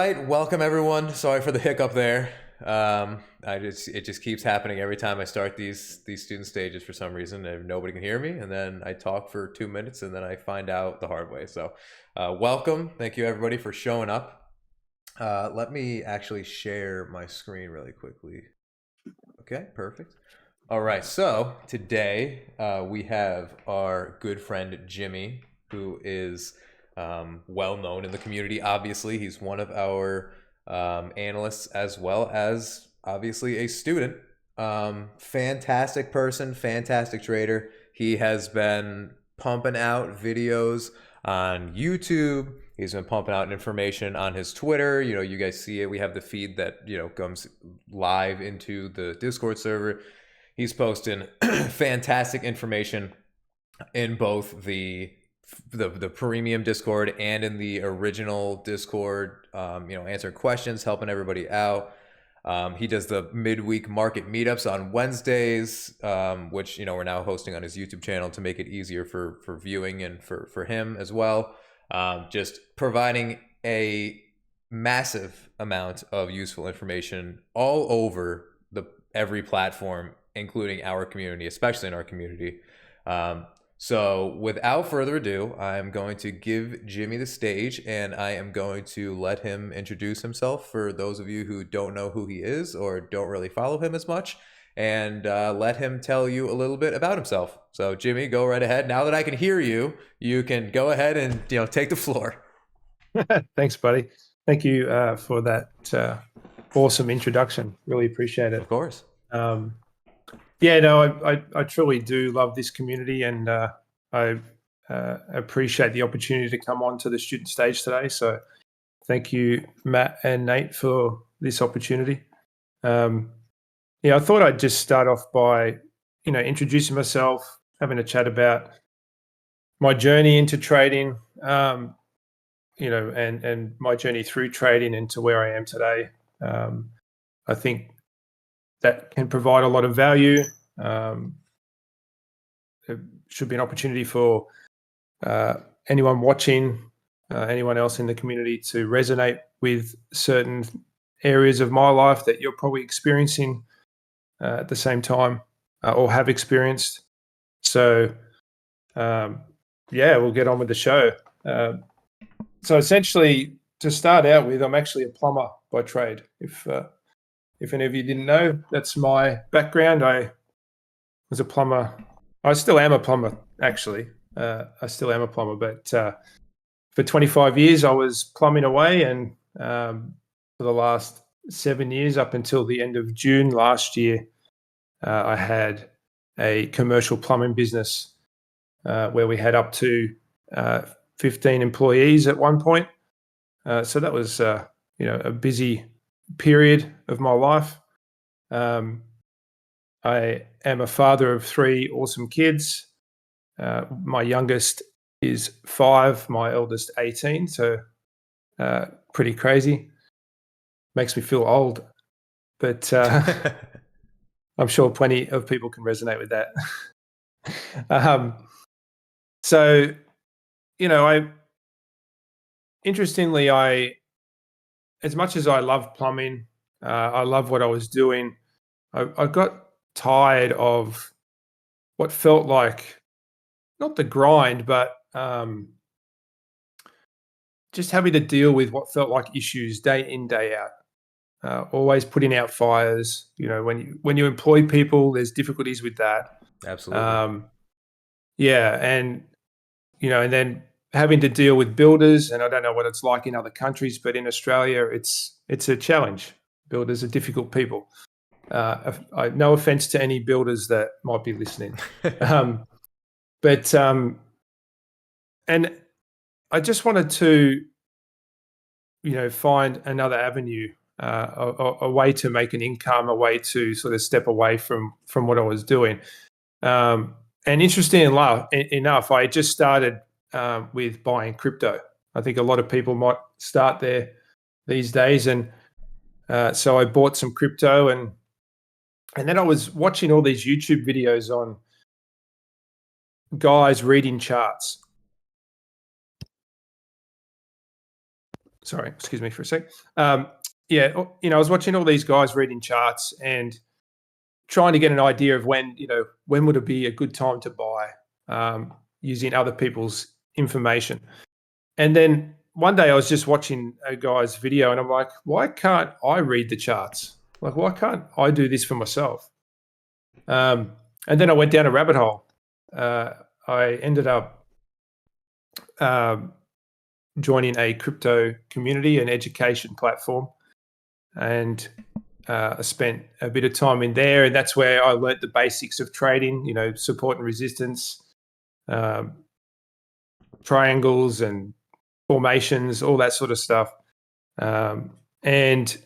right, welcome everyone. Sorry for the hiccup there. It just keeps happening every time I start these student stages for some reason, and nobody can hear me, and then I talk for 2 minutes, and then I find out the hard way. So, welcome. Thank you everybody for showing up. Let me actually share my screen really quickly. Okay, perfect. All right, so today we have our good friend Jimmy, who is well known in the community. Obviously, he's one of our analysts as well as obviously a student. Fantastic person, fantastic trader. He has been pumping out videos on YouTube. He's been pumping out information on his Twitter. You know, you guys see it. We have the feed that, you know, comes live into the Discord server. He's posting fantastic information in both the premium Discord and in the original Discord, you know, answering questions, helping everybody out. He does the midweek market meetups on Wednesdays, which, you know, we're now hosting on his YouTube channel to make it easier for viewing and for him as well. Just providing a massive amount of useful information all over every platform, including our community, especially in our community. So without further ado, I'm going to give Jimmy the stage, and I am going to let him introduce himself for those of you who don't know who he is or don't really follow him as much, and let him tell you a little bit about himself. So Jimmy, go right ahead. Now that I can hear you, you can go ahead and, you know, take the floor. Thanks, buddy. Thank you for that awesome introduction. Really appreciate it. Of course. Yeah, no, I truly do love this community, and I appreciate the opportunity to come on to the student stage today. So thank you, Matt and Nate, for this opportunity. Yeah, I thought I'd just start off by, you know, introducing myself, having a chat about my journey into trading, you know, and my journey through trading into where I am today. I think that can provide a lot of value. It should be an opportunity for anyone watching, anyone else in the community to resonate with certain areas of my life that you're probably experiencing at the same time or have experienced. So, yeah, we'll get on with the show. So essentially, to start out with, I'm actually a plumber by trade. If any of you didn't know, that's my background. I was a plumber. I still am a plumber, actually. I still am a plumber, but for 25 years, I was plumbing away, and for the last 7 years, up until the end of June last year, I had a commercial plumbing business where we had up to 15 employees at one point. So that was, you know, a busy period of my life. I am a father of 3 awesome kids. My youngest is 5, my eldest 18. So pretty crazy. Makes me feel old, but I'm sure plenty of people can resonate with that. So, you know, interestingly, as much as I love plumbing, I love what I was doing. I got tired of what felt like not the grind, but just having to deal with what felt like issues day in, day out. Always putting out fires. You know, when you employ people, there's difficulties with that. Absolutely. Yeah, and you know, and then having to deal with builders, and I don't know what it's like in other countries, but in Australia, it's a challenge. Builders are difficult people. No offense to any builders that might be listening, but and I just wanted to, you know, find another avenue, a way to make an income, a way to sort of step away from what I was doing. And interesting enough, I just started with buying crypto. I think a lot of people might start there these days, and so I bought some crypto, and then I was watching all these YouTube videos on guys reading charts. Sorry, excuse me for a sec. Yeah, I was watching all these guys reading charts and trying to get an idea of when would it be a good time to buy, using other people's information. And then one day I was just watching a guy's video and I'm like, why can't I read the charts? Like, why can't I do this for myself? And then I went down a rabbit hole. I ended up joining a crypto community, an education platform, and I spent a bit of time in there, and that's where I learnt the basics of trading. Support and resistance, triangles and formations, all that sort of stuff. And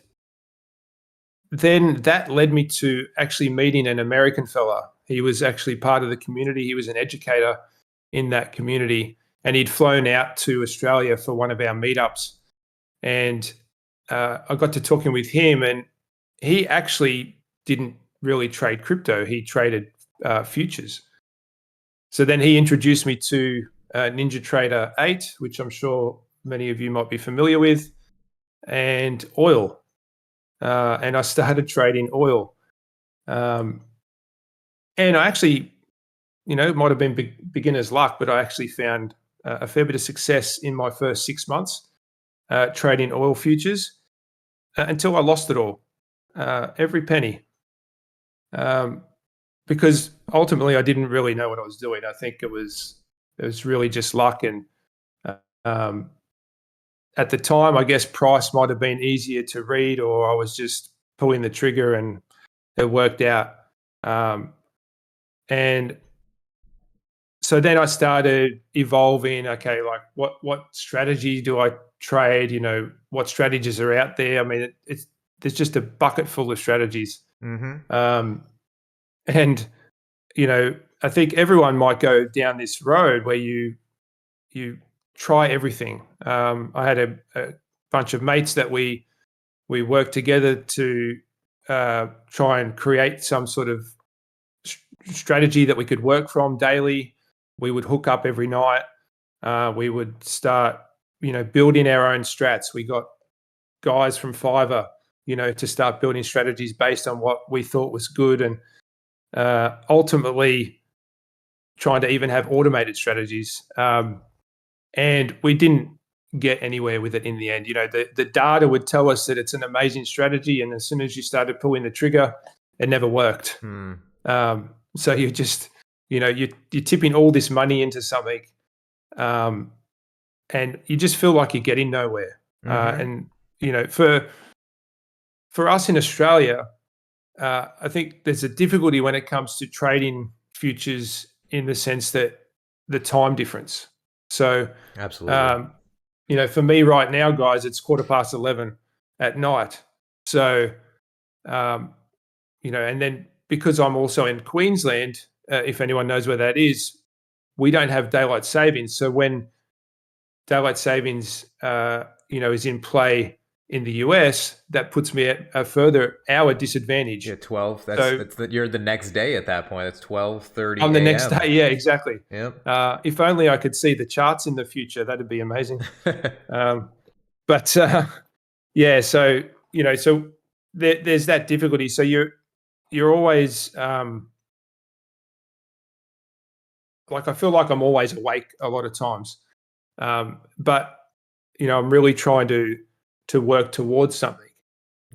then that led me to actually meeting an American fella. He was actually part of the community. He was an educator in that community, and he'd flown out to Australia for one of our meetups. And I got to talking with him, and he actually didn't really trade crypto. He traded futures. So then he introduced me to NinjaTrader 8, which I'm sure many of you might be familiar with, and oil. And I started trading oil. And I actually, it might have been beginner's luck, but I actually found a fair bit of success in my first 6 months trading oil futures until I lost it all, every penny. Because ultimately I didn't really know what I was doing. I think it was really just luck. And at the time, I guess price might have been easier to read, or I was just pulling the trigger and it worked out. And so then I started evolving. Okay, like what strategy do I trade? What strategies are out there? I mean, there's just a bucket full of strategies. Mm-hmm. And I think everyone might go down this road where you try everything. I had a bunch of mates that we worked together to try and create some sort of strategy that we could work from daily. We would hook up every night. We would start, building our own strats. We got guys from Fiverr, to start building strategies based on what we thought was good, and ultimately trying to even have automated strategies. And we didn't get anywhere with it in the end. The data would tell us that it's an amazing strategy, and as soon as you started pulling the trigger, it never worked. So you just, you're tipping all this money into something, and you just feel like you're getting nowhere. And for us in Australia, I think there's a difficulty when it comes to trading futures, in the sense that the time difference. So, Absolutely. For me right now, guys, it's 11:15 at night. So, and then because I'm also in Queensland, if anyone knows where that is, we don't have daylight savings. So when daylight savings, is in play in the US, that puts me at a further hour disadvantage. Yeah, 12. So You're the next day at that point. It's 12:30 I'm the next a.m. day. Yeah, exactly. Yep. If only I could see the charts in the future, that'd be amazing. But yeah, so so there's that difficulty. So you're always like, I feel like I'm always awake a lot of times, but I'm really trying to work towards something.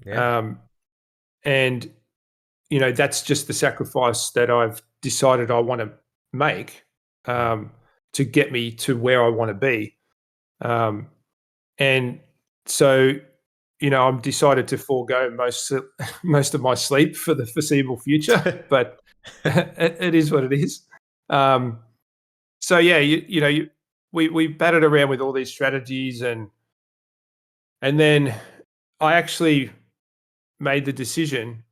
Yeah. And that's just the sacrifice that I've decided I want to make, to get me to where I want to be. And so, I've decided to forego most of my sleep for the foreseeable future, but it is what it is. So yeah, we batted around with all these strategies, and then I actually made the decision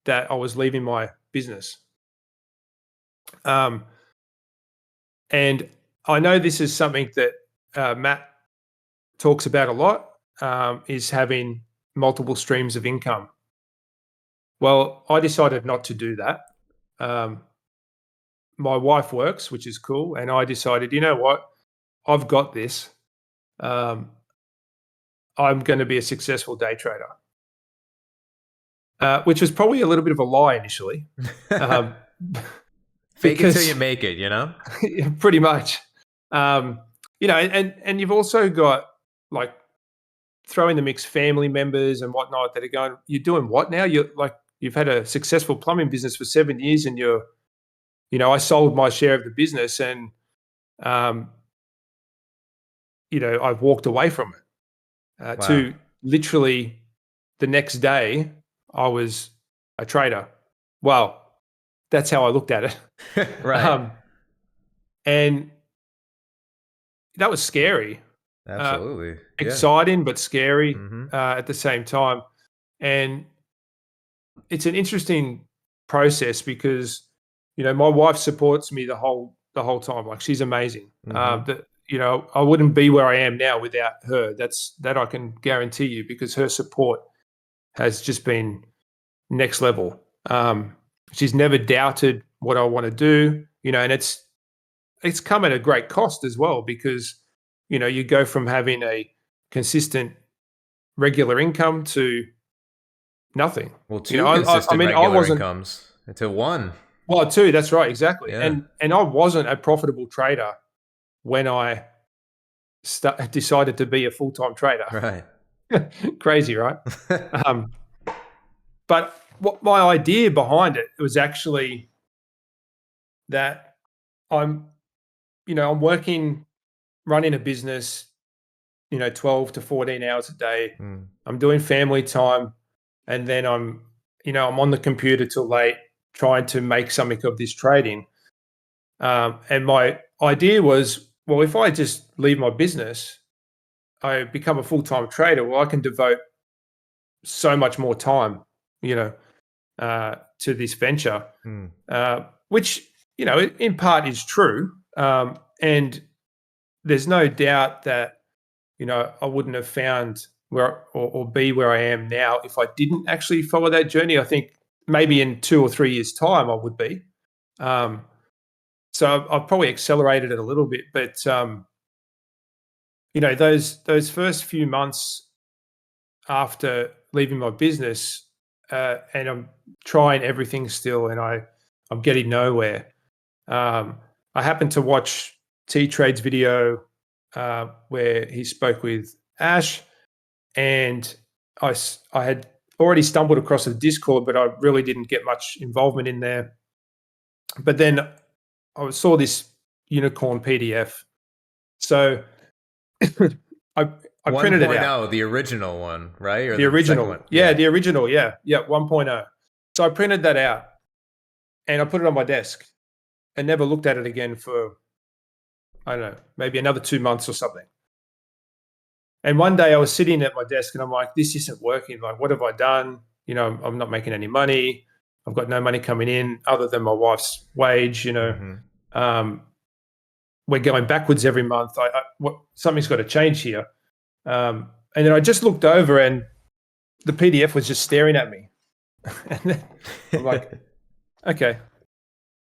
that I was leaving my business. And I know this is something that Matt talks about a lot, is having multiple streams of income. Well, I decided not to do that. My wife works, which is cool, and I decided, you know what, I've got this. I'm going to be a successful day trader, which was probably a little bit of a lie initially. Fake it till you make it, Pretty much. And you've also got, like, throw in the mix family members and whatnot that are going, you're doing what now? You've had a successful plumbing business for 7 years, and I sold my share of the business, and I've walked away from it. Wow. To literally the next day, I was a trader. Well, that's how I looked at it. Right. And that was scary. Absolutely. Exciting, but scary Mhm. at the same time. And it's an interesting process because, my wife supports me the whole time. Like, she's amazing. Mhm. I wouldn't be where I am now without her. That I can guarantee you, because her support has just been next level. She's never doubted what I want to do, and it's come at a great cost as well, because, you go from having a consistent regular income to nothing. Well, two consistent regular incomes to one. Well, two, that's right, exactly. Yeah. And I wasn't a profitable trader when I decided to be a full-time trader. Right. Crazy, right? But what my idea behind it was actually that I'm working, running a business, 12 to 14 hours a day. Mm. I'm doing family time, and then I'm on the computer till late trying to make something of this trading. And my idea was, well, if I just leave my business, I become a full-time trader, well, I can devote so much more time, to this venture, which, in part is true. And there's no doubt that, I wouldn't have found where or be where I am now if I didn't actually follow that journey. I think maybe in 2 or 3 years' time I would be. So I've probably accelerated it a little bit, but those first few months after leaving my business, and I'm trying everything still, and I'm getting nowhere. I happened to watch T-Trade's video where he spoke with Ash, and I had already stumbled across the Discord, but I really didn't get much involvement in there. But then I saw this unicorn PDF. So I printed it out. 1.0, the original one, right? Or The original. second one? Yeah, the original. Yeah. 1.0. So I printed that out and I put it on my desk and never looked at it again for, I don't know, maybe another 2 months or something. And one day I was sitting at my desk and I'm like, this isn't working. Like, what have I done? I'm not making any money. I've got no money coming in other than my wife's wage. We're going backwards every month. Something's got to change here. And then I just looked over and the PDF was just staring at me. And then I'm like, okay,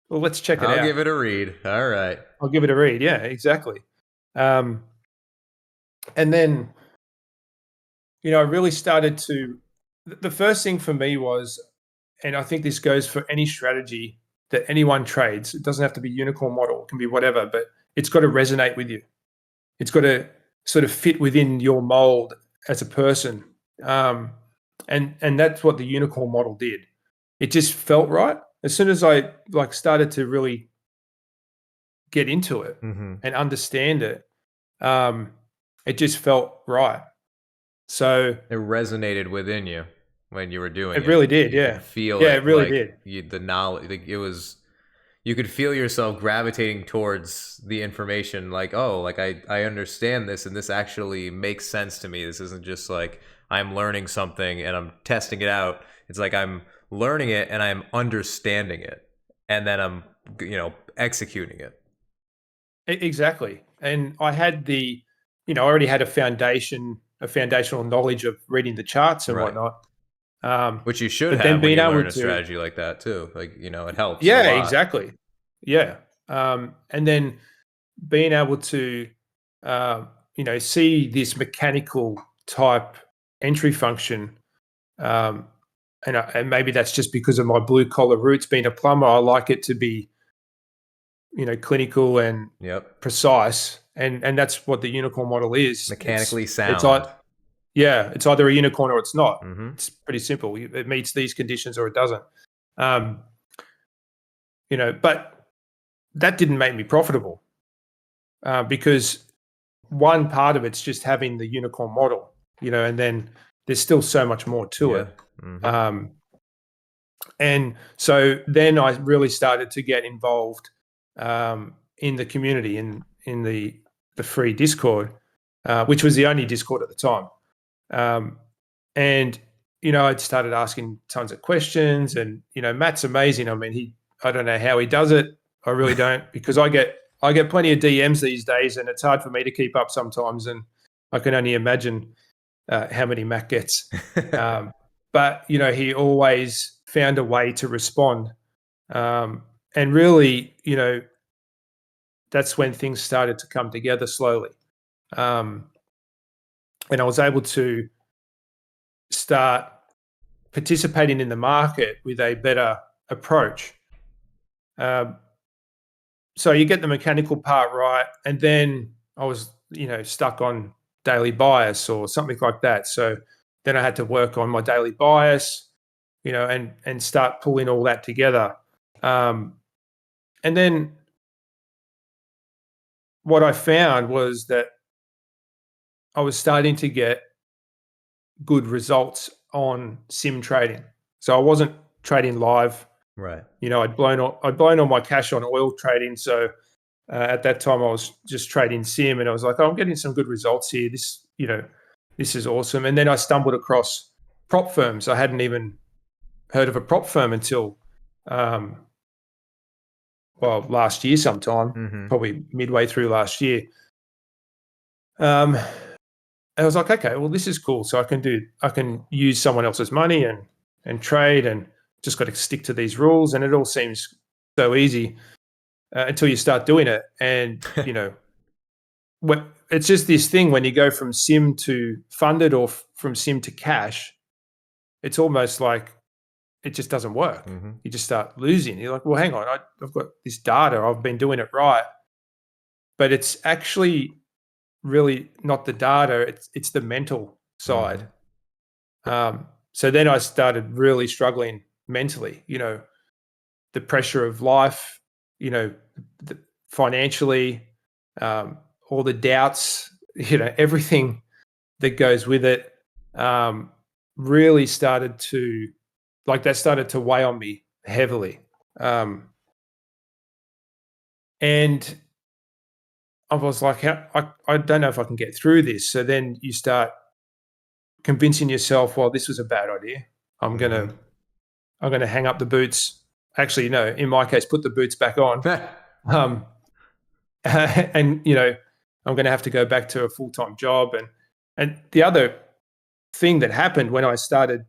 well, let's check it out. I'll give it a read. All right. I'll give it a read. Yeah, exactly. And then, I really started to, the first thing for me was, and I think this goes for any strategy that anyone trades, it doesn't have to be unicorn model, it can be whatever, but it's got to resonate with you. It's got to sort of fit within your mold as a person. And that's what the unicorn model did. It just felt right. As soon as I started to really get into it and understand it, it just felt right. So it resonated within you when you were doing it. It really did. You Yeah. could feel it really did. The knowledge, you could feel yourself gravitating towards the information. Like, oh, like I understand this, and this actually makes sense to me. This isn't just like I'm learning something and I'm testing it out. It's like I'm learning it and I'm understanding it, and then I'm executing it. Exactly. And I had I already had a foundational knowledge of reading the charts and whatnot. Which you should have when you learn a strategy like that too. Like, it helps. Yeah, exactly. Yeah. And then being able to, see this mechanical type entry function. And maybe that's just because of my blue collar roots. Being a plumber, I like it to be, clinical and Yep. precise, and that's what the unicorn model is. Mechanically It's sound. it's either a unicorn or it's not. Mm-hmm. It's pretty simple. It meets these conditions or it doesn't. But that didn't make me profitable because one part of it's just having the unicorn model, and then there's still so much more to it. Mm-hmm. And so then I really started to get involved in the community, in the free Discord, which was the only Discord at the time. And I'd started asking tons of questions, and Matt's amazing. I mean, I don't know how he does it. I really don't, because I get plenty of DMs these days, and it's hard for me to keep up sometimes. And I can only imagine how many Matt gets. But he always found a way to respond, and really, that's when things started to come together slowly, and I was able to start participating in the market with a better approach. So you get the mechanical part right, and then I was, stuck on daily bias or something like that. So then I had to work on my daily bias, and start pulling all that together. And then what I found was that I was starting to get good results on sim trading. So I wasn't trading live. Right. I'd blown all my cash on oil trading. So at that time I was just trading sim, and I was like, oh, I'm getting some good results here. This is awesome. And then I stumbled across prop firms. I hadn't even heard of a prop firm until last year sometime, Mm-hmm. probably midway through last year. I was like, okay, well, this is cool. So I can use someone else's money and trade, and just got to stick to these rules. And it all seems so easy until you start doing it. And, it's just this thing when you go from sim to funded or from sim to cash, it's almost like it just doesn't work. Mm-hmm. You just start losing. You're like, well, hang on, I've got this data. I've been doing it right. But it's actually really not the data. It's the mental side. Mm-hmm. So then I started really struggling mentally, the pressure of life, financially, all the doubts, everything that goes with it, really started to weigh on me heavily. And I was like, I don't know if I can get through this. So then you start convincing yourself, well, this was a bad idea. I'm Mm-hmm. gonna hang up the boots. Actually, no, in my case, put the boots back on. And I'm gonna have to go back to a full-time job. And the other thing that happened when I started,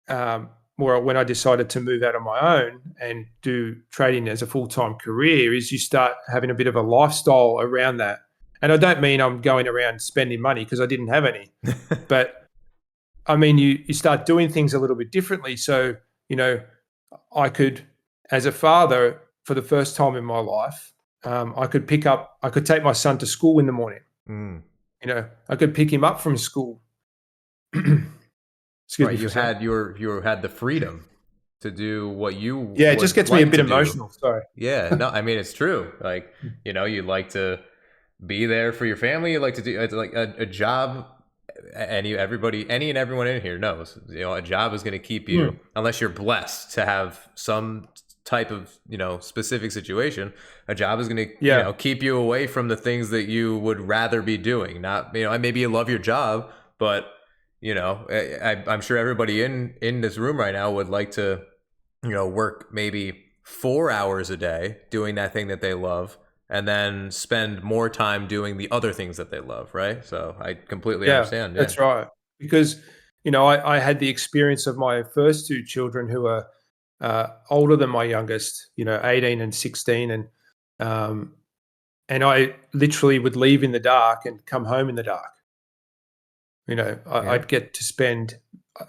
or when I decided to move out on my own and do trading as a full-time career, is you start having a bit of a lifestyle around that. And I don't mean I'm going around spending money, because I didn't have any, but I mean, you start doing things a little bit differently. So, I could, as a father, for the first time in my life, I could take my son to school in the morning. Mm. I could pick him up from school. Excuse me for You a second. had the freedom to do what you Yeah, it just would gets me a like bit to do. emotional. Sorry. Yeah, no, I mean it's true. Like, you'd like to be there for your family. You'd like to do, it's like a job. Any and everyone in here knows, a job is going to keep you, unless you're blessed to have some type of, specific situation. A job is going to, Yeah. keep you away from the things that you would rather be doing. Not, maybe you love your job, but I'm sure everybody in this room right now would like to, work maybe 4 hours a day doing that thing that they love, and then spend more time doing the other things that they love, right? So I completely Yeah, understand. Yeah. that's right. Because, I had the experience of my first two children who are older than my youngest, 18 and 16. And I literally would leave in the dark and come home in the dark. Yeah. I'd get to spend.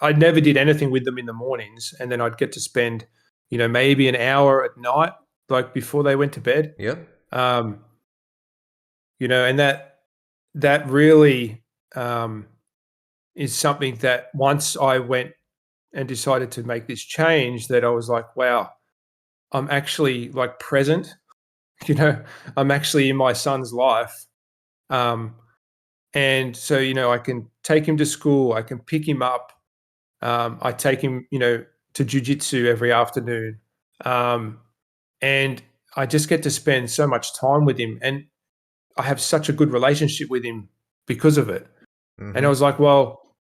I never did anything with them in the mornings, and then I'd get to spend, maybe an hour at night, like before they went to bed. Yep. Um, and that really is something that once I went and decided to make this change, that I was like, wow, I'm actually like present. I'm actually in my son's life. Um, and so, I can take him to school, I can pick him up. I take him, to jujitsu every afternoon. Um, and I just get to spend so much time with him. And I have such a good relationship with him because of it. And I Mm-hmm. was like, well,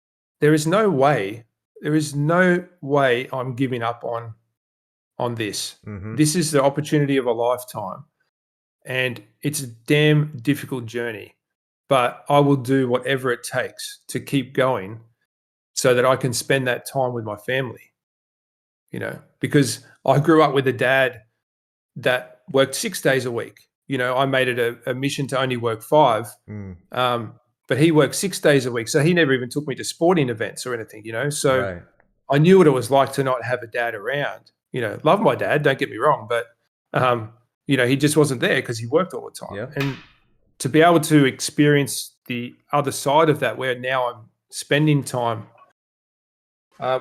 there is no way, I'm giving up on this. Mm-hmm. This is the opportunity of a lifetime. And it's a damn difficult journey. But I will do whatever it takes to keep going so that I can spend that time with my family, because I grew up with a dad that worked 6 days a week. I made it a mission to only work five. Mm. But he worked 6 days a week. So he never even took me to sporting events or anything. So Right. I knew what it was like to not have a dad around. Love my dad, don't get me wrong, but he just wasn't there because he worked all the time. Yep. And to be able to experience the other side of that, where now I'm spending time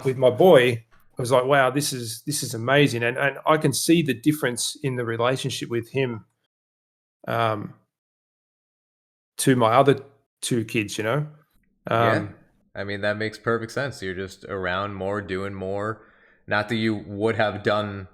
with my boy, I was like, wow, this is amazing. And I can see the difference in the relationship with him um, to my other two kids. Yeah. Um, I mean, that makes perfect sense. You're just around more, doing more. Not that you would have done,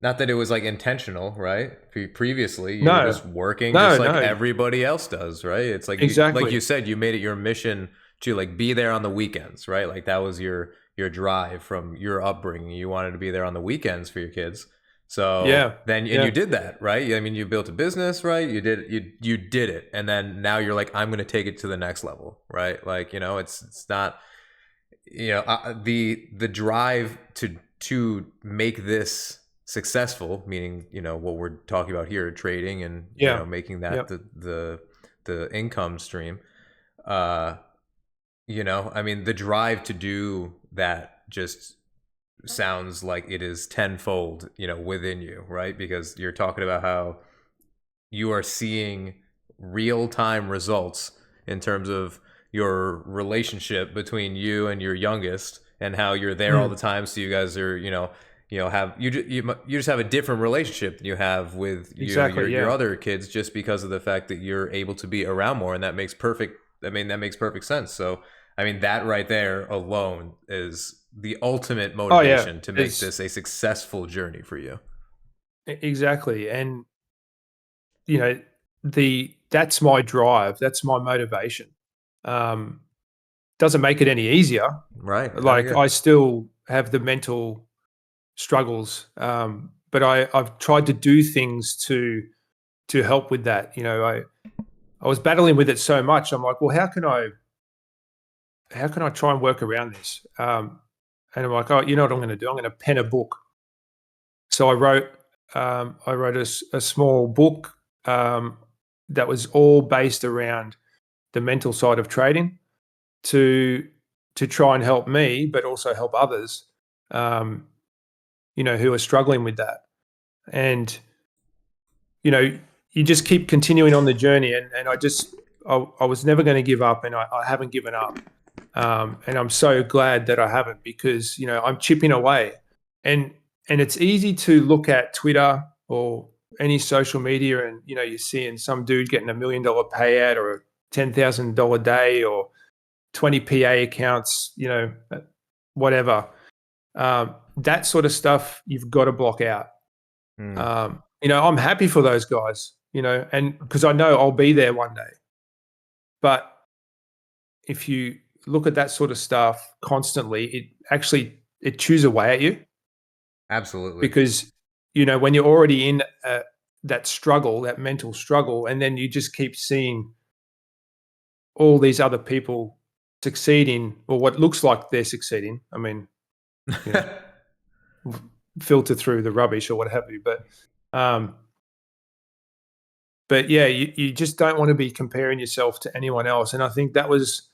not that it was like intentional, right? Previously, you were no, just working just no, like no, everybody else does, right? It's like you exactly. said, you made it your mission to like be there on the weekends, right? Like that was your drive from your upbringing. You wanted to be there on the weekends for your kids. So Yeah, then, and you yeah, did that, right? I mean, you built a business, right? You did it, and then now you're like, I'm going to take it to the next level, right? Like, it's not, the drive to make this successful, meaning, what we're talking about here, trading and yeah, making yeah. that the income stream. Uh, I mean, the drive to do that just sounds like it is tenfold, within you, right? Because you're talking about how you are seeing real time results in terms of your relationship between you and your youngest, and how you're there all the Mm, time. So you guys are, have you just have a different relationship than you have with exactly. your Yeah, other kids, just because of the fact that you're able to be around more, and that makes perfect. I mean, that makes perfect sense. So, I mean, that right there alone is the ultimate oh yeah. motivation to make There's this a successful journey for you. exactly. And you know that's my drive, that's my motivation. um doesn't make it any easier. Right. Oh Like, yeah. I still have the mental struggles, but I've tried to do things to help with that. I was battling with it so much. I'm like, well, how can I try and work around this? And I'm like, oh, you know what I'm going to do? I'm going to pen a book. So I wrote a small book that was all based around the mental side of trading, to try and help me, but also help others, um, who are struggling with that. And you know, you just keep continuing on the journey, and I was never going to give up, and I haven't given up. And I'm so glad that I haven't, because I'm chipping away. And it's easy to look at Twitter or any social media, and you're seeing some dude getting $1 million payout, or a $10,000 day, or 20 PA accounts, whatever. That sort of stuff you've got to block out. Mm. I'm happy for those guys, and because I know I'll be there one day. But if you look at that sort of stuff constantly, it chews away at you, Absolutely. because when you're already in that struggle, that mental struggle, and then you just keep seeing all these other people succeeding, or what looks like they're succeeding. I mean, you know, filter through the rubbish or what have you. Um, but yeah, you just don't want to be comparing yourself to anyone else. And I think that was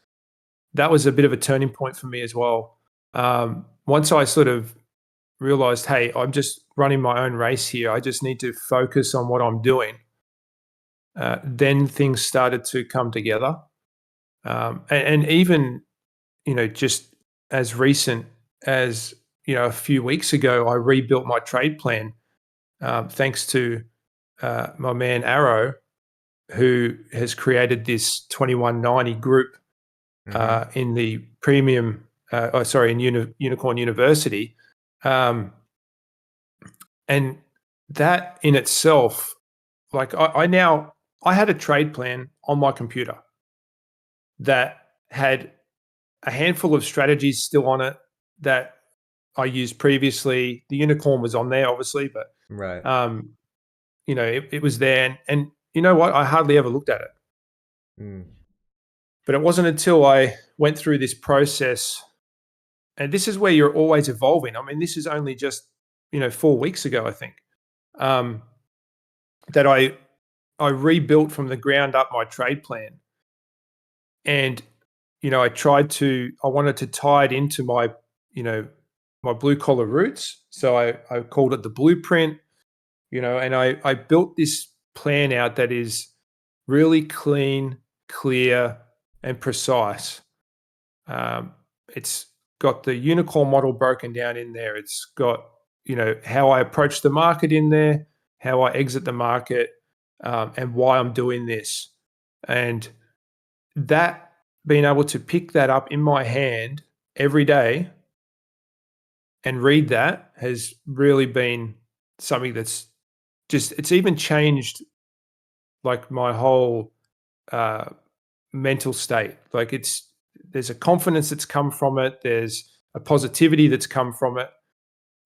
that was a bit of a turning point for me as well. Once I sort of realized, hey, I'm just running my own race here. I just need to focus on what I'm doing. Then things started to come together. And even, just as recent as, a few weeks ago, I rebuilt my trade plan thanks to my man Arrow, who has created this 2190 group in the premium, in Unicorn University. And that in itself, like I had a trade plan on my computer that had a handful of strategies still on it that I used previously. The unicorn was on there, obviously, but Right. it was there. And you know what? I hardly ever looked at it. Mm. But it wasn't until I went through this process, and this is where you're always evolving. I mean, this is only just 4 weeks ago, I think, that I rebuilt from the ground up my trade plan, and I wanted to tie it into my my blue collar roots. So I called it the blueprint, and I built this plan out that is really clean, clear, and precise. It's got the unicorn model broken down in there. It's got how I approach the market in there, how I exit the market, and why I'm doing this. And that being able to pick that up in my hand every day and read that has really been something that's it's even changed like my whole mental state. Like there's a confidence that's come from it. There's a positivity that's come from it.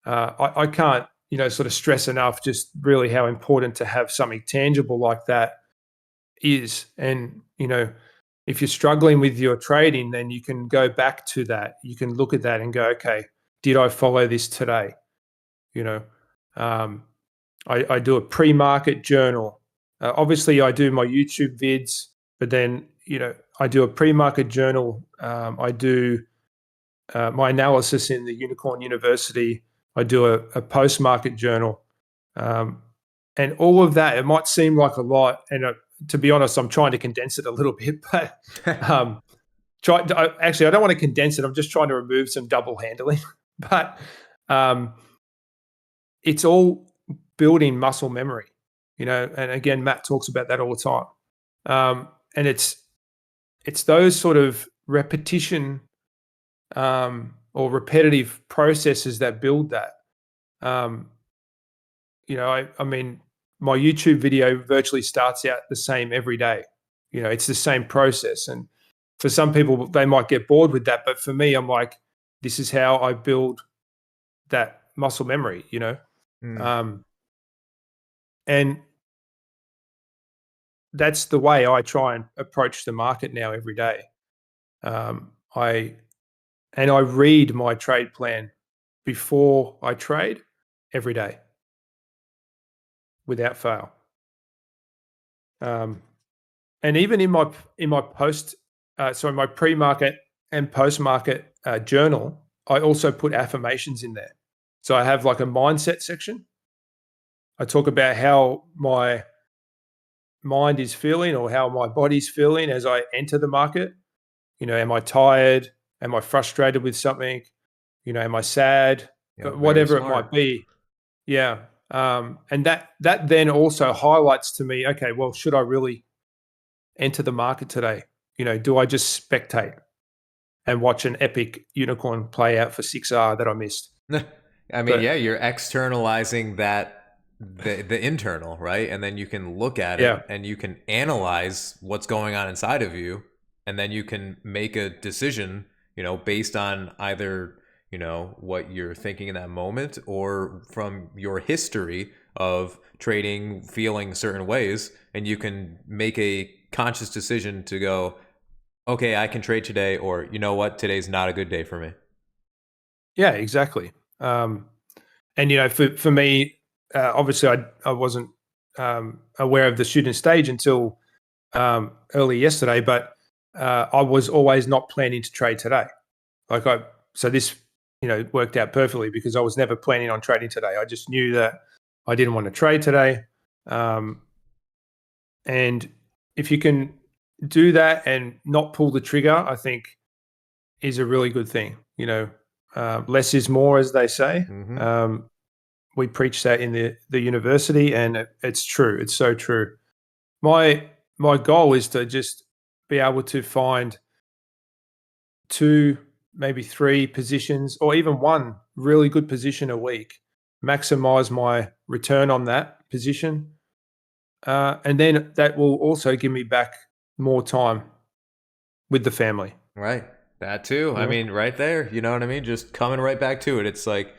I can't, sort of stress enough just really how important to have something tangible like that is. And, if you're struggling with your trading, then you can go back to that. You can look at that and go, okay, did I follow this today? I do a pre-market journal. Obviously, I do my YouTube vids, but then, I do a pre-market journal. I do my analysis in the Unicorn University. I do a post-market journal. And all of that, it might seem like a lot. And to be honest, I'm trying to condense it a little bit. But actually, I don't want to condense it. I'm just trying to remove some double handling. But it's all building muscle memory, and again, Matt talks about that all the time. And it's those sort of repetition or repetitive processes that build that. I mean, my YouTube video virtually starts out the same every day. It's the same process. And for some people, they might get bored with that. But for me, I'm like, this is how I build that muscle memory, and that's the way I try and approach the market now every day. I read my trade plan before I trade every day without fail. And even in my my pre-market and post-market journal, I also put affirmations in there. So I have like a mindset section. I talk about how my mind is feeling or how my body's feeling as I enter the market. Am I tired? Am I frustrated with something? Am I sad? Whatever it might be. Yeah. And that then also highlights to me, okay, well, should I really enter the market today? Do I just spectate and watch an epic unicorn play out for 6R that I missed? I mean, yeah, you're externalizing the internal, right? And then you can look at it and you can analyze what's going on inside of you, and then you can make a decision, based on either, what you're thinking in that moment or from your history of trading, feeling certain ways, and you can make a conscious decision to go, okay, I can trade today, or you know what, today's not a good day for me. Yeah, exactly. And for me, obviously, I wasn't aware of the student stage until early yesterday. But I was always not planning to trade today. So this, worked out perfectly because I was never planning on trading today. I just knew that I didn't want to trade today. And if you can do that and not pull the trigger, I think is a really good thing. Less is more, as they say. Mm-hmm. We preach that in the university, and it's true. It's so true. My goal is to just be able to find 2, maybe 3 positions, or even one really good position a week, maximize my return on that position, and then that will also give me back more time with the family. Right. That too. You I know? mean, right there. You know what I mean? Just coming right back to it. It's like,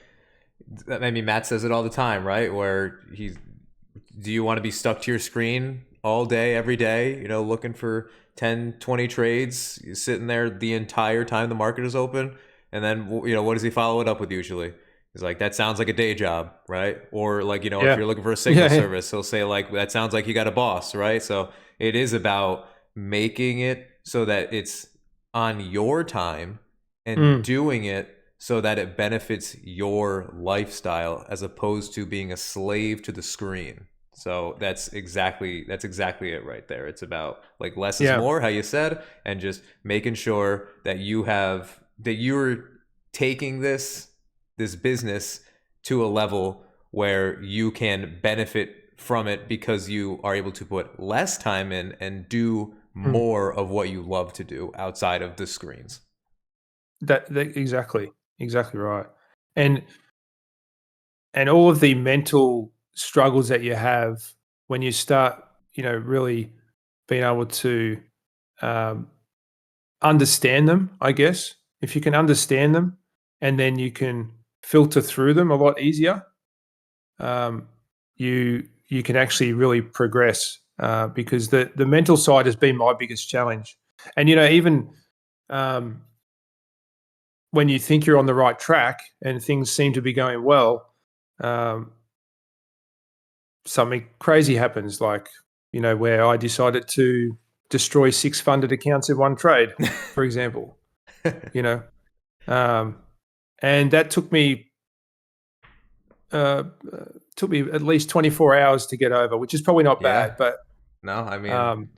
I mean, Matt says it all the time, right? Where do you want to be stuck to your screen all day, every day, looking for 10, 20 trades, you're sitting there the entire time the market is open? And then, what does he follow it up with usually? He's like, that sounds like a day job, right? Or like, if Yeah. you're looking for a signal Yeah. service, he'll say like, that sounds like you got a boss, right? So it is about making it so that it's on your time and Mm. doing it so that it benefits your lifestyle as opposed to being a slave to the screen. So that's exactly it right there. It's about like less is Yeah. more, how you said, and just making sure that you're taking this business to a level where you can benefit from it because you are able to put less time in and do Mm. more of what you love to do outside of the screens. That exactly right. And all of the mental struggles that you have when you start, really being able to um, understand them, I guess. If you can understand them and then you can filter through them a lot easier, um, you can actually really progress, because the mental side has been my biggest challenge. And even um, when you think you're on the right track and things seem to be going well, um, something crazy happens, like where I decided to destroy 6 funded accounts in one trade, for example. You know, um, and that uh, took me at least 24 hours to get over, which is probably not Yeah. bad, but No, I mean, um,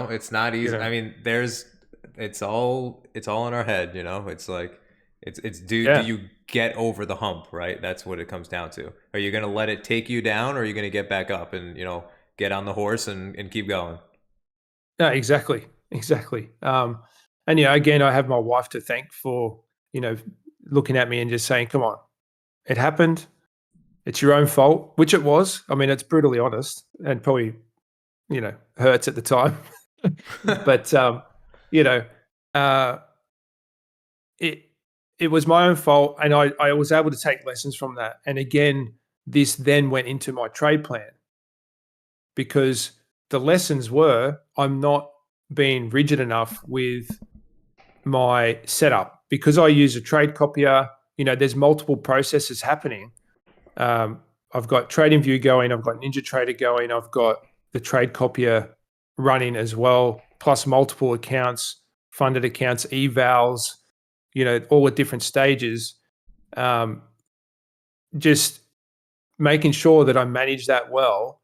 it's not you easy. know, I mean, it's all in our head, It's like it's do yeah, you get over the hump, right? That's what it comes down to. Are you going to let it take you down, or are you going to get back up and, get on the horse and keep going? no, exactly, exactly. And again, I have my wife to thank for looking at me and just saying, "Come on, it happened. It's your own fault," which it was. I mean, it's brutally honest and probably hurts at the time. But you know, uh, it it was my own fault, and I was able to take lessons from that. And again, this then went into my trade plan because the lessons were I'm not being rigid enough with my setup because I use a trade copier. There's multiple processes happening. Um, I've got TradingView going, I've got NinjaTrader going, I've got the trade copier running as well, plus multiple accounts, funded accounts, evals, all at different stages. Um, just making sure that I manage that well.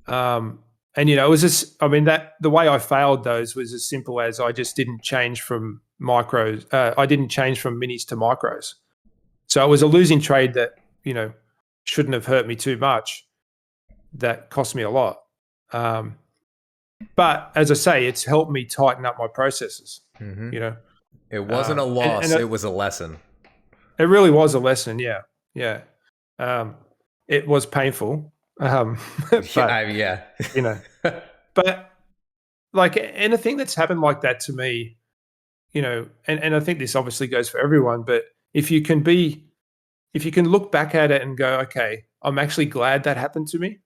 And it was just, I mean, that the way I failed those was as simple as I just didn't change from micros. I didn't change from minis to micros. So it was a losing trade that, shouldn't have hurt me too much. That cost me a lot. But as I say, it's helped me tighten up my processes, Hmm. you know. It wasn't a And loss, it was a lesson. it really was a lesson. Yeah. Yeah. Um, it was painful. Yeah, But, yeah. you know, but like anything that's happened like that to me, and I think this obviously goes for everyone, but if you can look back at it and go, okay, I'm actually glad that happened to me.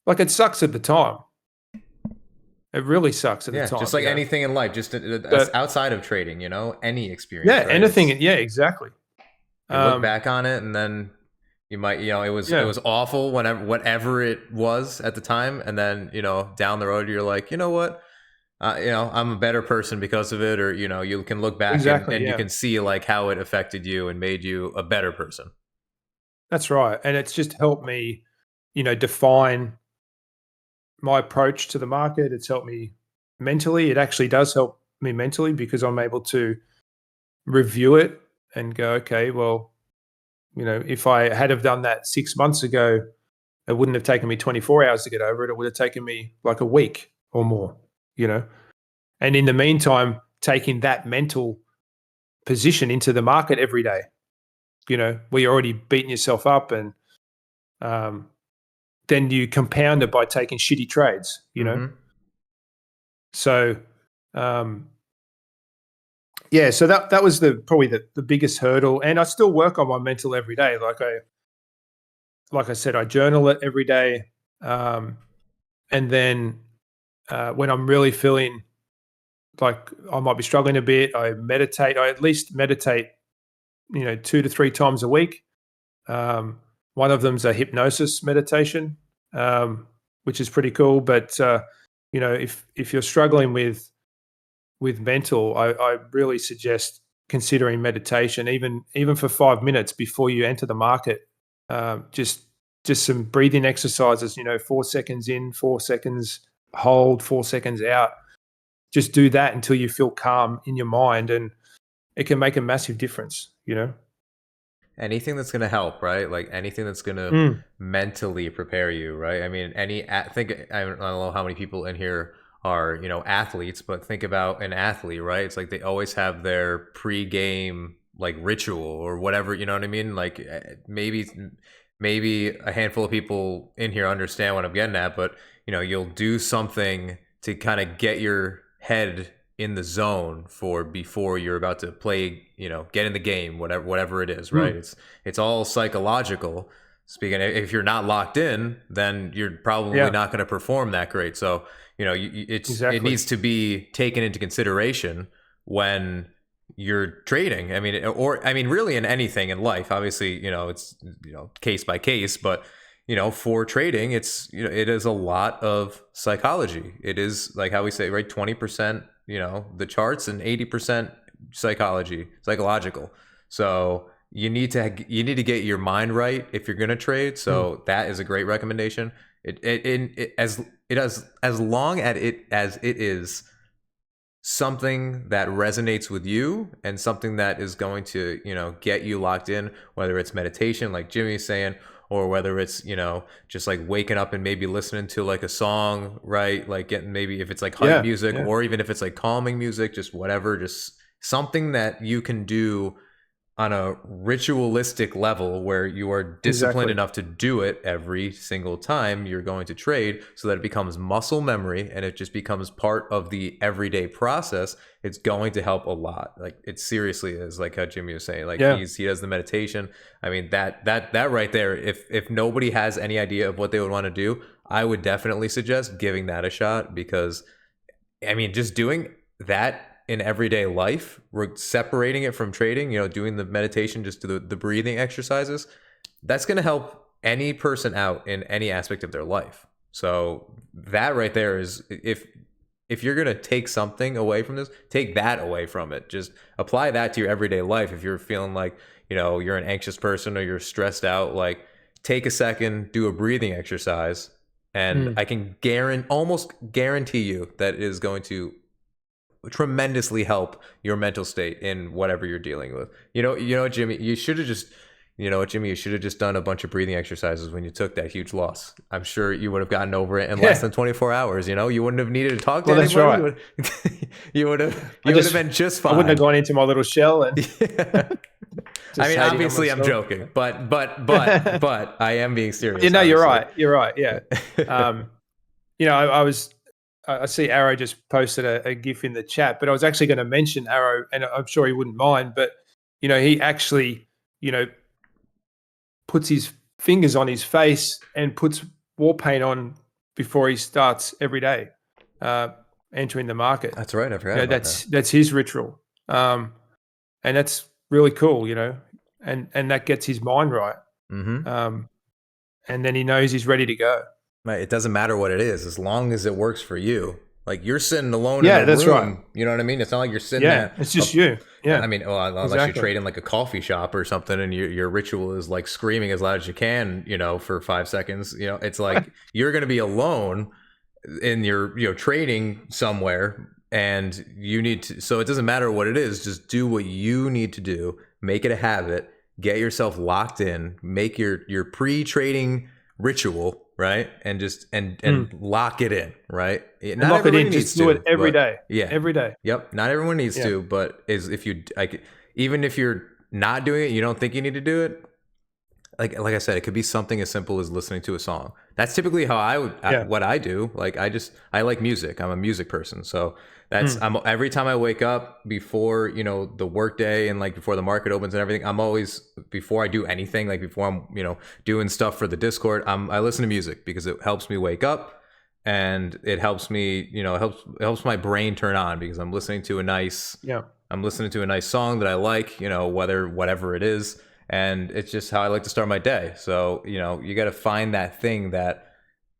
Like it sucks at the time. It really sucks at the Yeah, just time, like anything in life, just But outside of trading, any yeah, experience, right? anything. It's Yeah, exactly. you look Um, back on it and then you might, it was yeah, awful whenever whatever it was at the time, and then, down the road you're like, you know what? I'm a better person because of it, or you can look back and, Exactly. and you Yeah, can see like how it affected you and made you a better person. that's right. And it's just helped me, define my approach to the market. It's helped me mentally. It actually does help me mentally because I'm able to review it and go, okay, well, if I had have done that 6 months ago, it wouldn't have taken me 24 hours to get over it. It would have taken me like a week or more, you know. And in the meantime, taking that mental position into the market every day, where you're already beating yourself up, and um, then you compound it by taking shitty trades. Mm-hmm. So, um, yeah, so that was probably the biggest hurdle, and I still work on my mental every day. Like I said, I journal it every day, um, and then when I'm really feeling like I might be struggling a bit, I meditate. I at least meditate, 2 to 3 times a week. One of them's a hypnosis meditation, which is pretty cool. But if you're struggling with mental, I really suggest considering meditation, even for 5 minutes before you enter the market. Just some breathing exercises. 4 seconds in, 4 seconds hold, 4 seconds out. Just do that until you feel calm in your mind, and it can make a massive difference. Anything that's going to help, right? Like anything that's going to Mm. mentally prepare you, right? I mean, think I don't know how many people in here are, athletes, but think about an athlete, right? It's like they always have their pre-game like ritual or whatever, you know what I mean? Like maybe a handful of people in here understand what I'm getting at, but you'll do something to kind of get your head in the zone for before you're about to play, get in the game, whatever it is, right? Mm. It's all psychological. Speaking, if you're not locked in, then you're probably Yeah, not going to perform that great. So, it exactly. needs to be taken into consideration when you're trading. I mean, really in anything in life. Obviously, it's case by case, but for trading, it is a lot of psychology. It is like how we say, right? 20%, the charts, and 80% psychological. So you need to get your mind right if you're going to trade. Mm. So that is a great recommendation. As long as it is something that resonates with you and something that is going to get you locked in, whether it's meditation like Jimmy's saying, or whether it's just like waking up and maybe listening to like a song, right? Like getting, maybe if it's like hype Yeah, music, yeah, or even if it's like calming music, just whatever, just something that you can do on a ritualistic level where you are disciplined exactly. enough to do it every single time you're going to trade, so that it becomes muscle memory and it just becomes part of the everyday process. It's going to help a lot. Like it seriously is, like how Jimmy was saying, like Yeah. he does the meditation. I mean, that right there, if nobody has any idea of what they would want to do, I would definitely suggest giving that a shot, because I mean, just doing that in everyday life, we're separating it from trading, doing the meditation, just do the breathing exercises, that's going to help any person out in any aspect of their life. So that right there is, if you're going to take something away from this, take that away from it. Just apply that to your everyday life. If you're feeling like, you're an anxious person or you're stressed out, like take a second, do a breathing exercise, and Mm. I can almost guarantee you that it is going to tremendously help your mental state in whatever you're dealing with. Jimmy, you should have just, Jimmy, you should have just done a bunch of breathing exercises when you took that huge loss. I'm sure you would have gotten over it in less Yeah. than 24 hours. You wouldn't have needed to talk to Well, that's anybody. right. You would have, I you would have just been just I wouldn't have fine. gone into my little shell and Yeah. I just mean, hating on obviously I'm myself. joking, but I am being serious, You're obviously. right. You're right. Yeah. Um, I see Arrow just posted a GIF in the chat, but I was actually going to mention Arrow, and I'm sure he wouldn't mind. But he actually, you know, puts his fingers on his face and puts war paint on before he starts every day, uh, entering the market. That's right. I forgot about that. That's his ritual, and that's really cool. And that gets his mind right, Mm-hmm. um, and then he knows he's ready to go. Right. It doesn't matter what it is, as long as it works for you. Like you're sitting alone in Yeah, a that's right. room. You know what I mean? It's not like you're sitting Yeah, at it's a, just you. I Yeah, mean, well, unless you exactly. trade in like a coffee shop or something, and your ritual is like screaming as loud as you can, for 5 seconds. It's like you're going to be alone in your trading somewhere, and you need to. So it doesn't matter what it is. Just do what you need to do. Make it a habit. Get yourself locked in. Make your pre-trading ritual right, and just and lock it in right. And Not lock it everybody in. Just needs do it to, every but day. yeah, Every day. yep. Not everyone needs Yeah. to, but is if you like, even if you're not doing it, you don't think you need to do it. Like I said, it could be something as simple as listening to a song. That's typically how Yeah. what I do. Like I like music. I'm a music person, so I'm every time I wake up before the work day and like before the market opens and everything. I'm always, before I do anything, like before I'm doing stuff for the Discord, I listen to music because it helps me wake up, and it helps me it helps my brain turn on because I'm listening to a nice Yeah. song that I like, whatever it is. And it's just how I like to start my day. So, you got to find that thing that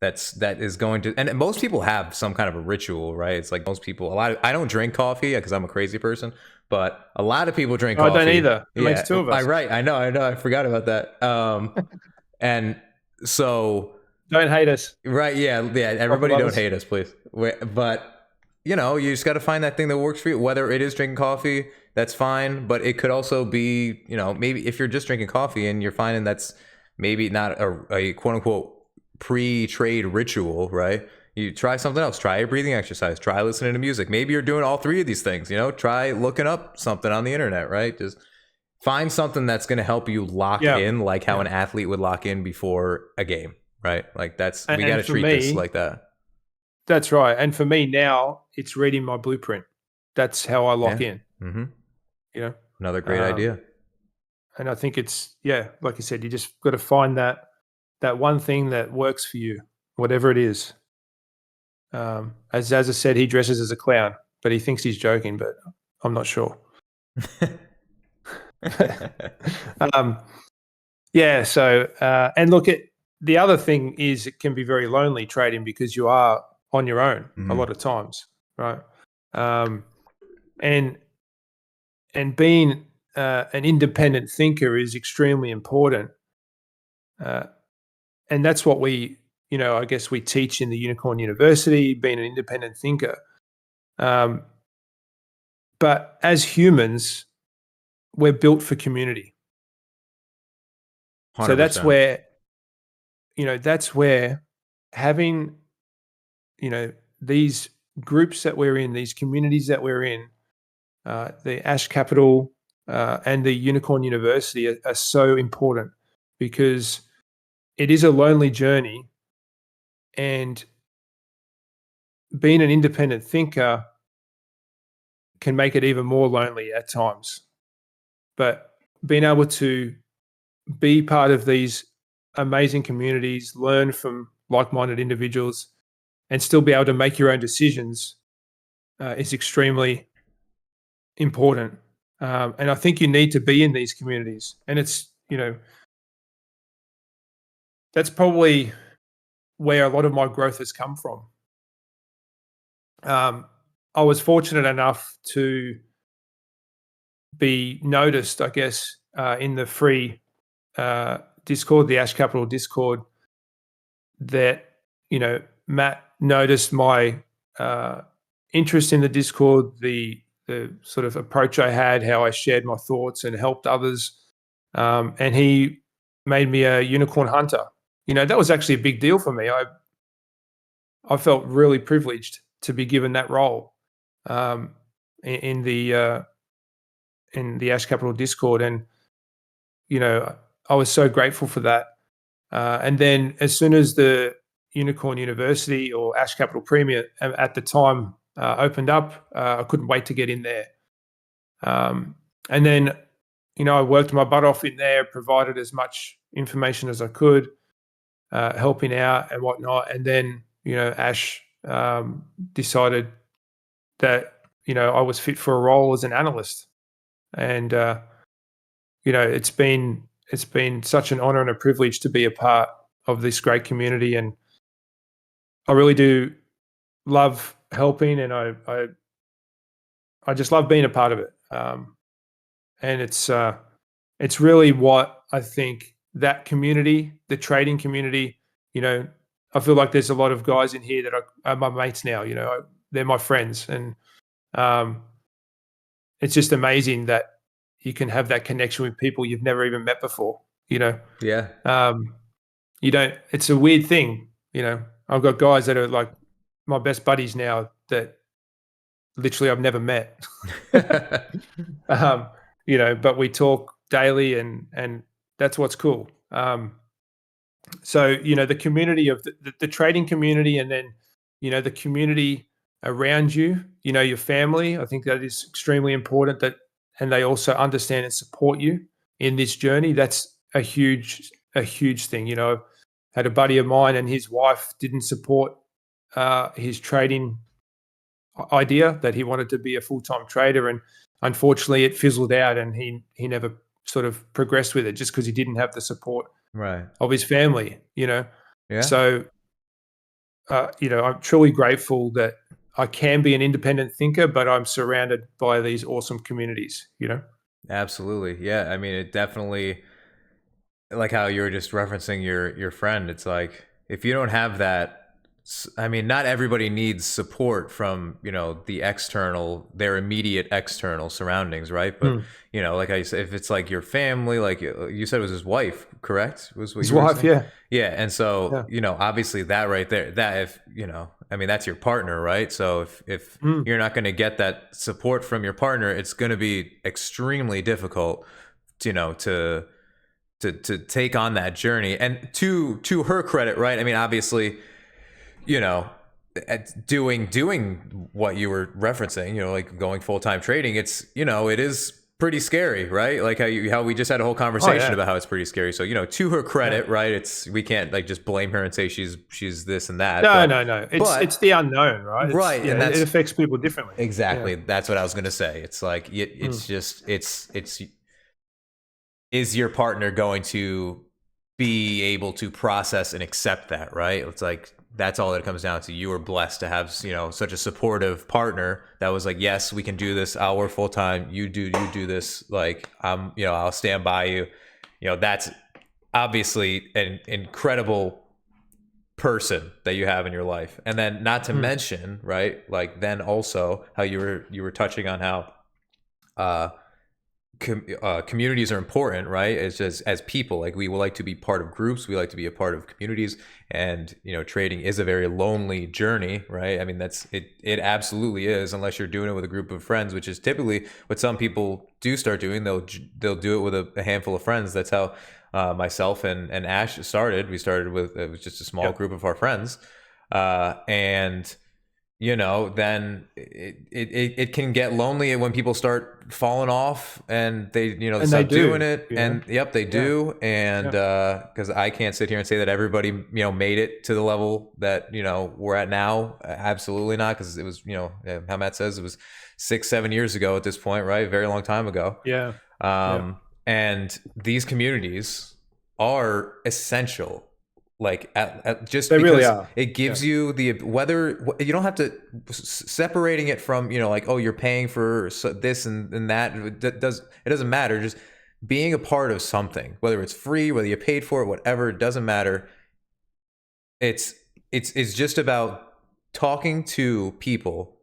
is going to, and most people have some kind of a ritual, right? It's like most people, I don't drink coffee because I'm a crazy person, but a lot of people drink No, I coffee. don't either. It makes Yeah. two of us. I know. I forgot about that. And so, Don't hate us. right. Yeah. Yeah. Coffee Everybody don't lovers. hate us, please. But, you just got to find that thing that works for you, whether it is drinking coffee, that's fine. But it could also be, maybe if you're just drinking coffee and you're finding that's maybe not a quote unquote pre-trade ritual, right? You try something else, try a breathing exercise, try listening to music. Maybe you're doing all three of these things, try looking up something on the internet, right? Just find something that's going to help you lock Yeah. in, like how Yeah. an athlete would lock in before a game, right? Like we got to And for treat this me, like that. that's right. And for me now, it's reading my blueprint. That's how I lock Yeah. in. Mm-hmm. You know, Another great um, idea. and I think it's like you said, you just got to find that one thing that works for you, whatever it is. As I said, he dresses as a clown, but he thinks he's joking, but I'm not sure. um, yeah. So, and look at the other thing is it can be very lonely trading because you are on your own a lot of times, right? And being an independent thinker is extremely important, and that's what I guess we teach in the Unicorn University, being an independent thinker. But as humans, we're built for community. So 100%. that's where having these groups that we're in, these communities that we're in, the Ash Capital and the Unicorn University are so important because it is a lonely journey, and being an independent thinker can make it even more lonely at times. But being able to be part of these amazing communities, learn from like-minded individuals, and still be able to make your own decisions is extremely important. And I think you need to be in these communities. And it's, that's probably where a lot of my growth has come from. I was fortunate enough to be noticed, I guess, in the free Discord, the Ash Capital Discord, that Matt noticed my interest in the Discord, the sort of approach I had, how I shared my thoughts and helped others, and he made me a unicorn hunter. That was actually a big deal for me. I felt really privileged to be given that role in the Ash Capital Discord, and I was so grateful for that. And then as soon as the Unicorn University, or Ash Capital Premier at the time, opened up, I couldn't wait to get in there. And then, I worked my butt off in there, provided as much information as I could, helping out and whatnot. And then, Ash decided that, I was fit for a role as an analyst. And, it's been such an honor and a privilege to be a part of this great community. And I really do love helping, and I just love being a part of it. And it's really what I think that community, the trading community, I feel like there's a lot of guys in here that are my mates now. They're my friends, and um, it's just amazing that you can have that connection with people you've never even met before. Yeah. Um, you don't. It's a weird thing. I've got guys that are like my best buddies now that literally I've never met. um, but we talk daily, and that's what's cool. So the community of the trading community, and then the community around you, your family. I think that is extremely important. And they also understand and support you in this journey. That's a huge thing. I had a buddy of mine, and his wife didn't support his trading idea, that he wanted to be a full-time trader, and unfortunately it fizzled out, and he never sort of progressed with it just because he didn't have the support Right. of his family. Yeah. So I'm truly grateful that I can be an independent thinker, but I'm surrounded by these awesome communities. Absolutely. Yeah. I mean, it definitely, like how you were just referencing your friend. It's like, if you don't have that, I mean, not everybody needs support from, their immediate external surroundings, right? But, Hmm. like I said, if it's like your family, like you said it was his wife, correct? Was what His you were wife, saying? yeah. Yeah. And so, Yeah. obviously that right there, that if, I mean, that's your partner, right? So if Mm. you're not going to get that support from your partner, it's going to be extremely difficult, to take on that journey. And to her credit, right? I mean, obviously, doing what you were referencing, like going full-time trading, it's, it is pretty scary, right? Like how we just had a whole Oh conversation yeah. about how it's pretty scary. So, to her Yeah. credit, right? We can't like just blame her and say she's this and that, No, but no, no. It's but the unknown, right? right. And It that's affects people differently. Yeah. exactly, that's what I was going to say. It's like, Mm. it's just, it's is your partner going to be able to process and accept that, right? It's like, that's all that it comes down to. You were blessed to have, such a supportive partner that was like, yes, we can do this. I'll work full time. You do this. Like, I'll stand by you. That's obviously an incredible person that you have in your life. And then, not to Mm. mention, right? Like, then also how you were touching on how, uh, communities are important, right? It's just, as people, like, we would like to be part of groups, we like to be a part of communities, and trading is a very lonely journey, right? I mean, it absolutely is, unless you're doing it with a group of friends, which is typically what some people do start doing. They'll do it with a handful of friends. That's how myself and Ash started. We started with, it was just a small Yep. group of our friends, and then it can get lonely when people start falling off, and they, And they stop doing do. it. And yep, they Yeah. do. And Yeah. because I can't sit here and say that everybody, made it to the level that, we're at now. Absolutely not. Because it was, how Matt says, it was 6-7 years ago at this point, right? A very long time ago. Yeah. Yeah. And these communities are essential, like, just They really because are. it gives you the, whether you don't have to, separating it from, like, oh, you're paying for this and that, it doesn't matter. Just being a part of something, whether it's free, whether you paid for it, whatever, it doesn't matter. It's just about talking to people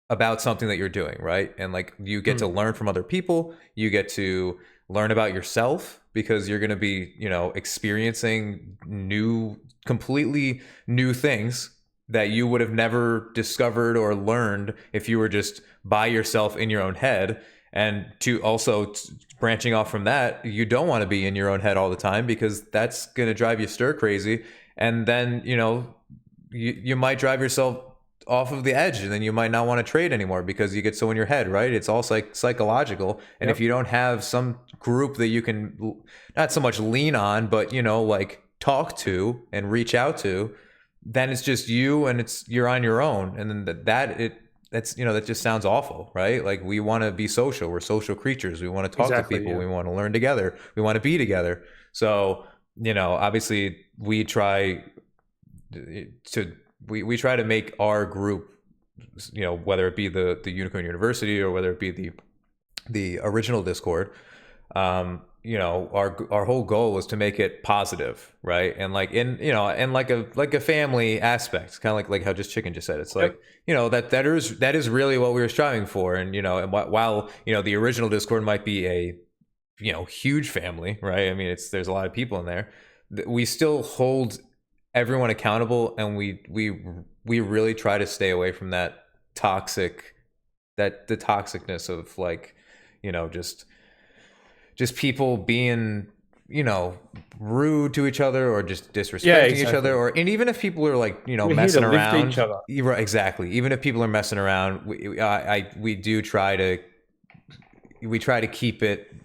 about something that you're doing, right? And, like, you get to Mm. learn from other people. You get to learn about yourself, because you're going to be, experiencing completely new things that you would have never discovered or learned if you were just by yourself in your own head. And to also, branching off from that, you don't want to be in your own head all the time, because that's going to drive you stir crazy. And then, you might drive yourself off of the edge, and then you might not want to trade anymore because you get so in your head, right? It's all psychological. And if Yep. you don't have some group that you can not so much lean on, but, like, talk to and reach out to, then it's just you, and you're on your own. And then that just sounds awful, right? Like, we want to be social. We're social creatures. We want to talk to Exactly. people. Yeah. We want to learn together. We want to be together. So, obviously we try to make our group whether it be the Unicorn University or whether it be the original Discord, our whole goal was to make it positive, right? And like and like a family aspect, kind of like how just Chicken just said. It's like, Yep. that is really what we were striving for. And and while the original Discord might be a huge family, right? I mean, there's a lot of people in there. We still hold everyone accountable, and we really try to stay away from that the toxicness of like, just people being rude to each other or just Yeah, disrespecting each other, exactly. and even if people are like We're here to messing lift each around. other. Right, exactly. Even if people are messing around, we do try to keep it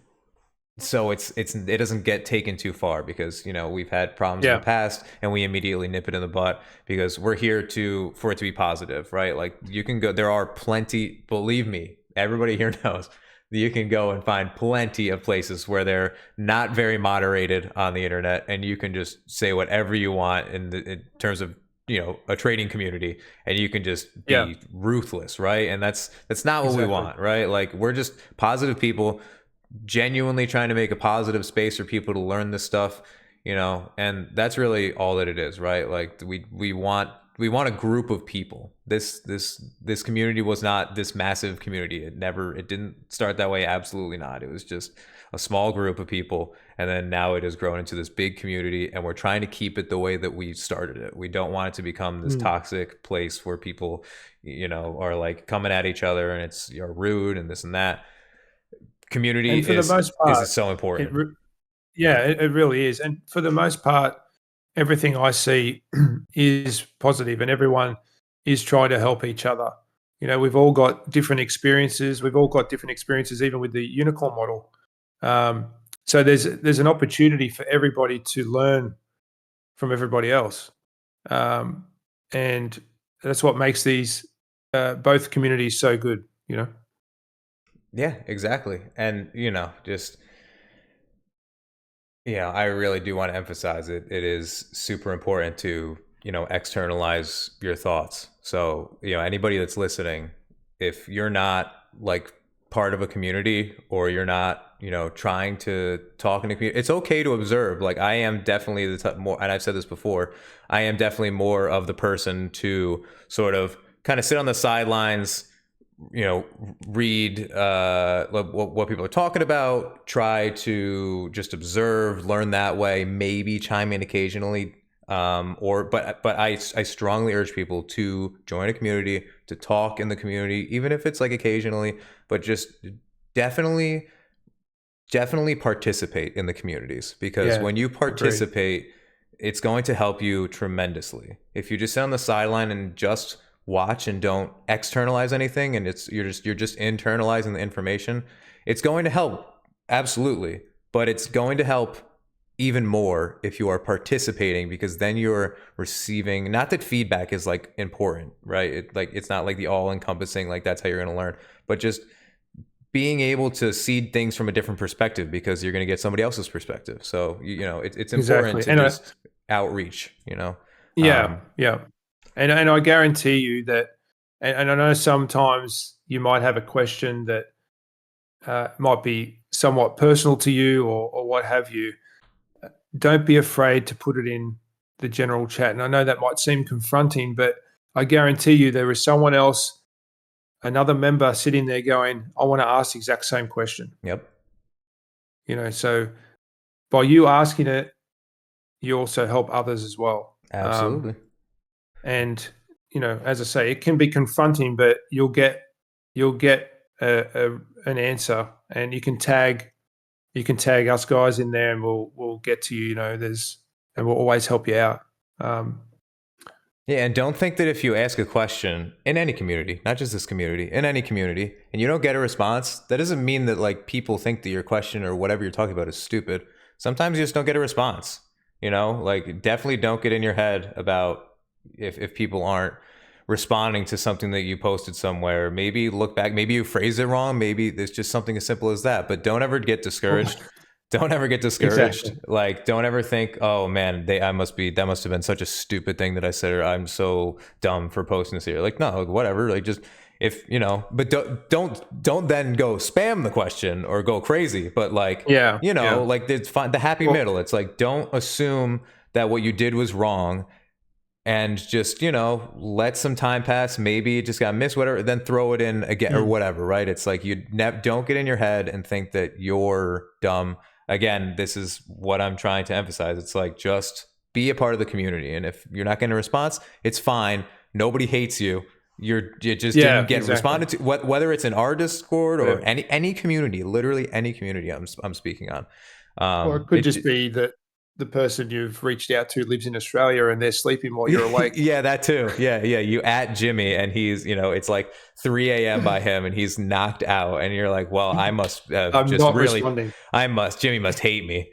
so it doesn't get taken too far, because we've had problems in the Yeah. past and we immediately nip it in the butt, because we're here for it to be positive, right? Like, you can go, there are plenty, believe me, everybody here knows that you can go and find plenty of places where they're not very moderated on the internet, and you can just say whatever you want in terms of a trading community, and you can just Yeah. be ruthless, right? And that's not what we Exactly. want, right? Like, we're just positive people genuinely trying to make a positive space for people to learn this stuff, and that's really all that it is, right? Like, we want a group of people. This community was not this massive community. It didn't start that way. Absolutely not. It was just a small group of people, and then now it has grown into this big community, and we're trying to keep it the way that we started it. We don't want it to become this Mm. toxic place where people are like coming at each other, and it's rude and this and that. Community And for the most part, is so it important. re- yeah, it really is. And for the most part, everything I see is positive, and everyone is trying to help each other. We've all got different experiences. We've all got different experiences, even with the unicorn model. Um, so there's an opportunity for everybody to learn from everybody else, um, and that's what makes these both communities so good. Yeah, exactly. And just I really do want to emphasize it. It is super important to externalize your thoughts. So anybody that's listening, if you're not like part of a community, or you're not trying to talk in a community, it's okay to observe. Like, I am definitely the type more, and I've said this before, I am definitely more of the person to sort of kind of sit on the sidelines, read what people are talking about, try to just observe, learn that way, maybe chime in occasionally, or but I strongly urge people to join a community, to talk in the community, even if it's like occasionally, but just definitely participate in the communities, because Yeah, when you agreed. participate, it's going to help you tremendously. If you just sit on the sideline and just watch and don't externalize anything, and you're just internalizing the information, it's going to help, absolutely, but it's going to help even more if you are participating, because then you're receiving, not that feedback is like important, right? It's not like the all encompassing, like that's how you're going to learn, but just being able to see things from a different perspective, because you're going to get somebody else's perspective. So it's important Exactly. to just outreach. Yeah, um yeah. And I guarantee you that, and I know sometimes you might have a question that might be somewhat personal to you, or what have you. Don't be afraid to put it in the general chat. And I know that might seem confronting, but I guarantee you there is someone else, another member sitting there going, I want to ask the exact same question. yep, So by you asking it, you also help others as well. absolutely. And as I say, it can be confronting, but you'll get an answer, and you can tag us guys in there, and we'll get to you. And we'll always help you out. Um, Yeah, and don't think that if you ask a question in any community, not just this community, in any community, and you don't get a response, that doesn't mean that like people think that your question or whatever you're talking about is stupid. Sometimes you just don't get a response. Like, definitely don't get in your head about if people aren't responding to something that you posted somewhere. Maybe look back, maybe you phrased it wrong, maybe there's just something as simple as that. But don't ever get well, discouraged. Don't ever get discouraged. Exactly. Like, don't ever think, oh man, that must have been such a stupid thing that I said, or I'm so dumb for posting this here. Like, no, like, whatever. Like, just if you know, but don't then go spam the question or go crazy. But like, Yeah. like it's fine. The happy middle. It's like, don't assume that what you did was wrong, and just let some time pass. Maybe it just got missed, whatever, then throw it in again or whatever, right? It's like don't get in your head and think that you're dumb. Again, this is what I'm trying to emphasize. It's like, just be a part of the community, and if you're not getting a response, it's fine. Nobody hates you. You just didn't get responded to, whether it's in our Discord or any community, literally any community I'm speaking on. Or it could just be that the person you've reached out to lives in Australia and they're sleeping while you're awake. Yeah, that too. Yeah. You at Jimmy and he's, it's like 3 a.m. by him and he's knocked out. And you're like, well, I must I'm just not really, responding. Jimmy must hate me.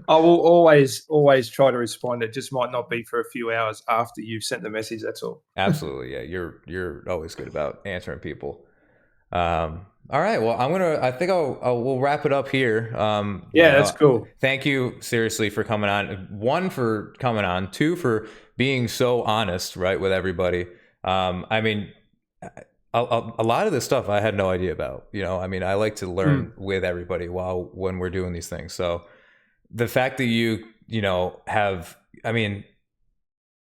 I will always try to respond. It just might not be for a few hours after you've sent the message. That's all. Absolutely. Yeah. You're always good about answering people. All right. Well, I think we'll wrap it up here. That's cool. Thank you seriously for coming on. 1, for coming on. 2, for being so honest, right, with everybody. I mean, a lot of this stuff I had no idea about, I mean, I like to learn with everybody when we're doing these things. So the fact that you have, I mean,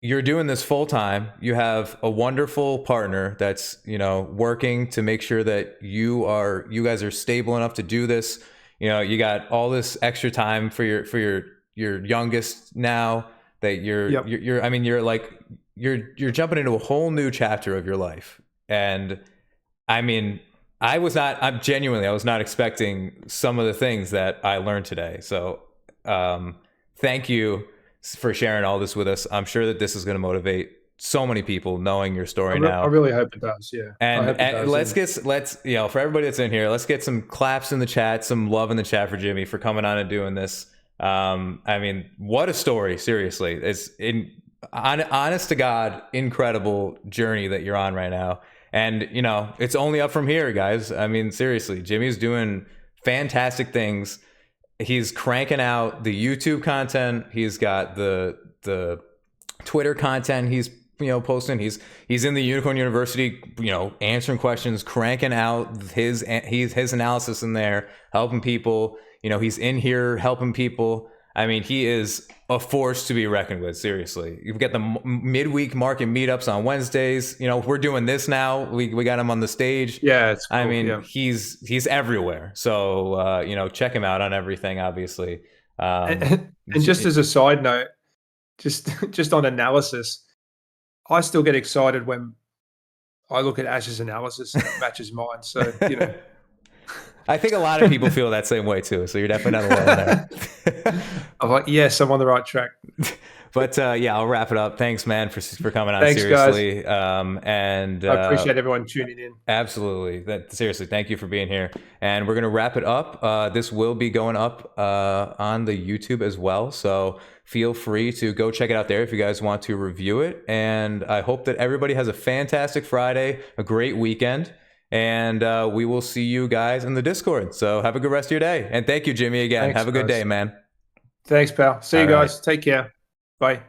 you're doing this full time. You have a wonderful partner that's, working to make sure that you guys are stable enough to do this. You got all this extra time for your youngest now that you're jumping into a whole new chapter of your life. And I mean, I was not expecting some of the things that I learned today. So, thank you for sharing all this with us. I'm sure that this is going to motivate so many people knowing your story now. I really hope it does. Yeah. And let's for everybody that's in here, let's get some claps in the chat, some love in the chat for Jimmy for coming on and doing this. I mean, what a story. Seriously. It's honest to God, incredible journey that you're on right now. And it's only up from here, guys. I mean, seriously, Jimmy's doing fantastic things. He's cranking out the YouTube content. He's got the Twitter content he's posting. He's in the Unicorn University, answering questions, cranking out his analysis in there, helping people. He's in here helping people. I mean, he is a force to be reckoned with. Seriously, you've got the midweek market meetups on Wednesdays. We're doing this now. We got him on the stage. Yeah, it's cool. I mean, he's everywhere. So check him out on everything. Obviously, and just as a side note, just on analysis, I still get excited when I look at Ash's analysis and it matches mine. So I think a lot of people feel that same way too. So you're definitely not alone there. I'm like, yes, I'm on the right track. But I'll wrap it up. Thanks, man, for coming on. Thanks, seriously. Guys. And I appreciate everyone tuning in. Absolutely. Seriously, thank you for being here. And we're gonna wrap it up. This will be going up on the YouTube as well. So feel free to go check it out there if you guys want to review it. And I hope that everybody has a fantastic Friday, a great weekend. And we will see you guys in the Discord. So have a good rest of your day. And thank you, Jimmy, again. Thanks, have a good guys. day, man. Thanks, pal. See you guys. Take care. Bye.